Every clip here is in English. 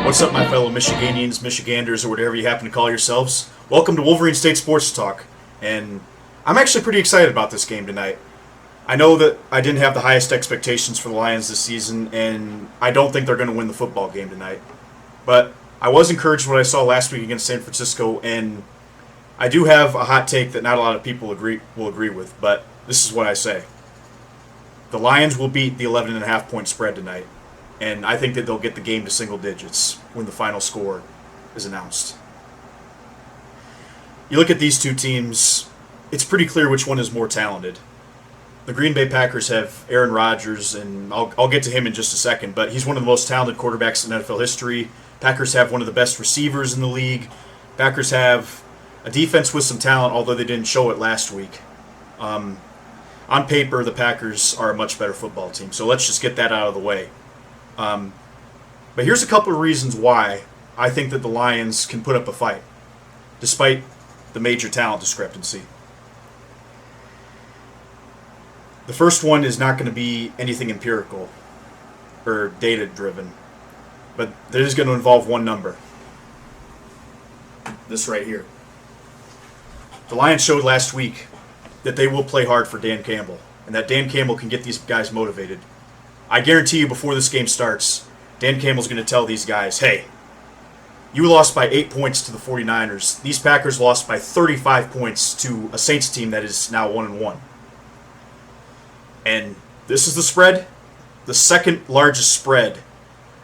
What's up, my fellow Michiganians, Michiganders, or whatever you happen to call yourselves? Welcome to Wolverine State Sports Talk, and I'm actually pretty excited about this game tonight. I know that I didn't have the highest expectations for the Lions this season, and I don't think they're going to win the football game tonight. But I was encouraged what I saw last week against San Francisco, and I do have a hot take that not a lot of people will agree with, but this is what I say. The Lions will beat the 11.5 point spread tonight. And I think that they'll get the game to single digits when the final score is announced. You look at these two teams, it's pretty clear which one is more talented. The Green Bay Packers have Aaron Rodgers, and I'll get to him in just a second, but he's one of the most talented quarterbacks in NFL history. Packers have one of the best receivers in the league. Packers have a defense with some talent, although they didn't show it last week. On paper, the Packers are a much better football team, so let's just get that out of the way. But here's a couple of reasons why I think that the Lions can put up a fight, despite the major talent discrepancy. The first one is not going to be anything empirical or data-driven, but it is going to involve one number. This right here. The Lions showed last week that they will play hard for Dan Campbell, and that Dan Campbell can get these guys motivated. I guarantee you before this game starts, Dan Campbell's going to tell these guys, hey, you lost by 8 points to the 49ers. These Packers lost by 35 points to a Saints team that is now 1-1. And this is the spread, the second largest spread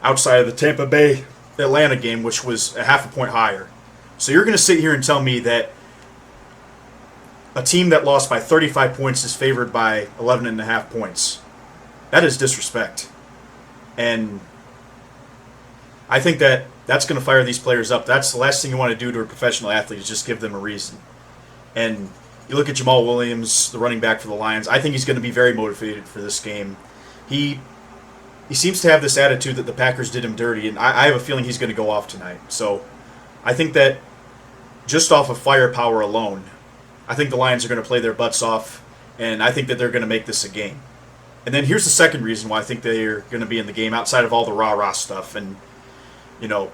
outside of the Tampa Bay Atlanta game, which was a half a point higher. So you're going to sit here and tell me that a team that lost by 35 points is favored by 11.5 points. That is disrespect. And I think that that's going to fire these players up. That's the last thing you want to do to a professional athlete is just give them a reason. And you look at Jamal Williams, the running back for the Lions. I think he's going to be very motivated for this game. He seems to have this attitude that the Packers did him dirty, and I have a feeling he's going to go off tonight. So I think that just off of firepower alone, I think the Lions are going to play their butts off, and I think that they're going to make this a game. And then here's the second reason why I think they're going to be in the game outside of all the rah-rah stuff and, you know,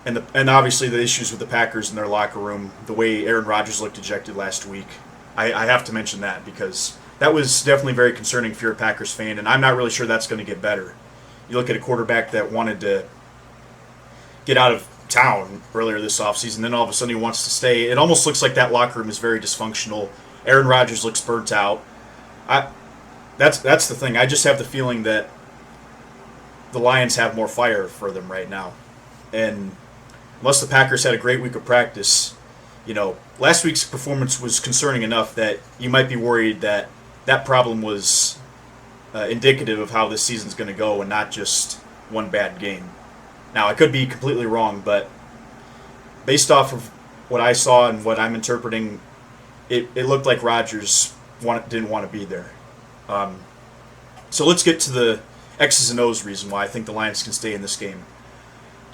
and obviously the issues with the Packers in their locker room, the way Aaron Rodgers looked dejected last week. I have to mention that because that was definitely very concerning if you're a Packers fan, and I'm not really sure that's going to get better. You look at a quarterback that wanted to get out of town earlier this offseason, then all of a sudden he wants to stay. It almost looks like that locker room is very dysfunctional. Aaron Rodgers looks burnt out. That's the thing. I just have the feeling that the Lions have more fire for them right now. And unless the Packers had a great week of practice, you know, last week's performance was concerning enough that you might be worried that that problem was indicative of how this season's going to go and not just one bad game. Now, I could be completely wrong, but based off of what I saw and what I'm interpreting, it looked like Rodgers didn't want to be there. So let's get to the X's and O's reason why I think the Lions can stay in this game.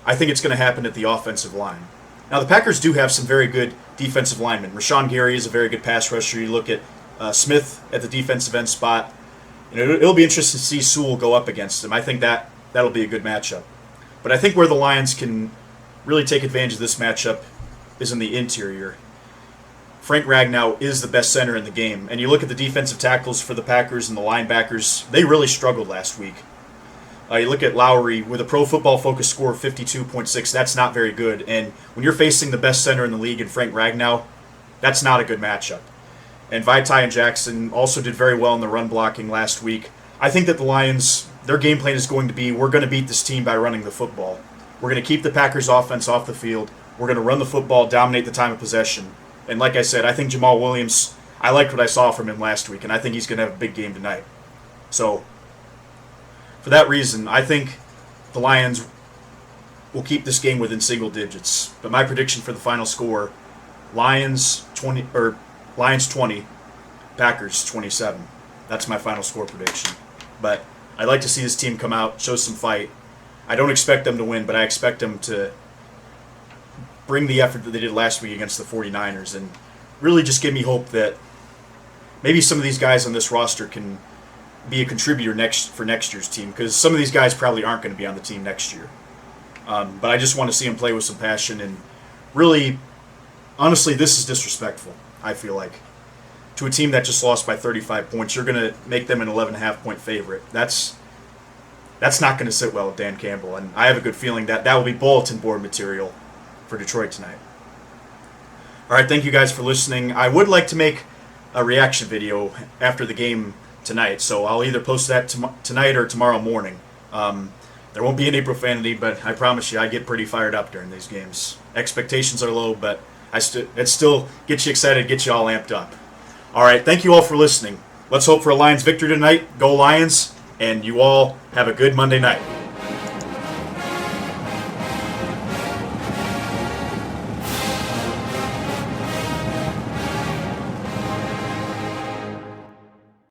I think it's going to happen at the offensive line. Now, the Packers do have some very good defensive linemen. Rashawn Gary is a very good pass rusher. You look at Smith at the defensive end spot. You know, it'll be interesting to see Sewell go up against him. I think that'll be a good matchup. But I think where the Lions can really take advantage of this matchup is in the interior. Frank Ragnow is the best center in the game. And you look at the defensive tackles for the Packers and the linebackers, they really struggled last week. You look at Lowry with a Pro Football Focus score of 52.6. That's not very good. And when you're facing the best center in the league in Frank Ragnow, that's not a good matchup. And Vaitai and Jackson also did very well in the run blocking last week. I think that the Lions, their game plan is going to be, we're going to beat this team by running the football. We're going to keep the Packers offense off the field. We're going to run the football, dominate the time of possession. And like I said, I think Jamal Williams, I liked what I saw from him last week, and I think he's going to have a big game tonight. So, for that reason, I think the Lions will keep this game within single digits. But my prediction for the final score, Lions 20, Packers 27. That's my final score prediction. But I'd like to see this team come out, show some fight. I don't expect them to win, but I expect them to bring the effort that they did last week against the 49ers and really just give me hope that maybe some of these guys on this roster can be a contributor for next year's team, because some of these guys probably aren't going to be on the team next year. But I just want to see him play with some passion. And really, honestly, this is disrespectful, I feel like. To a team that just lost by 35 points, you're going to make them an 11.5-point favorite. That's not going to sit well with Dan Campbell. And I have a good feeling that will be bulletin board material for Detroit tonight. All right, thank you guys for listening. I would like to make a reaction video after the game tonight, so I'll either post that tonight or tomorrow morning. There won't be any profanity, but I promise you I get pretty fired up during these games. Expectations are low, but it still gets you excited, gets you all amped up. All right, thank you all for listening. Let's hope for a Lions victory tonight. Go Lions, and you all have a good Monday night.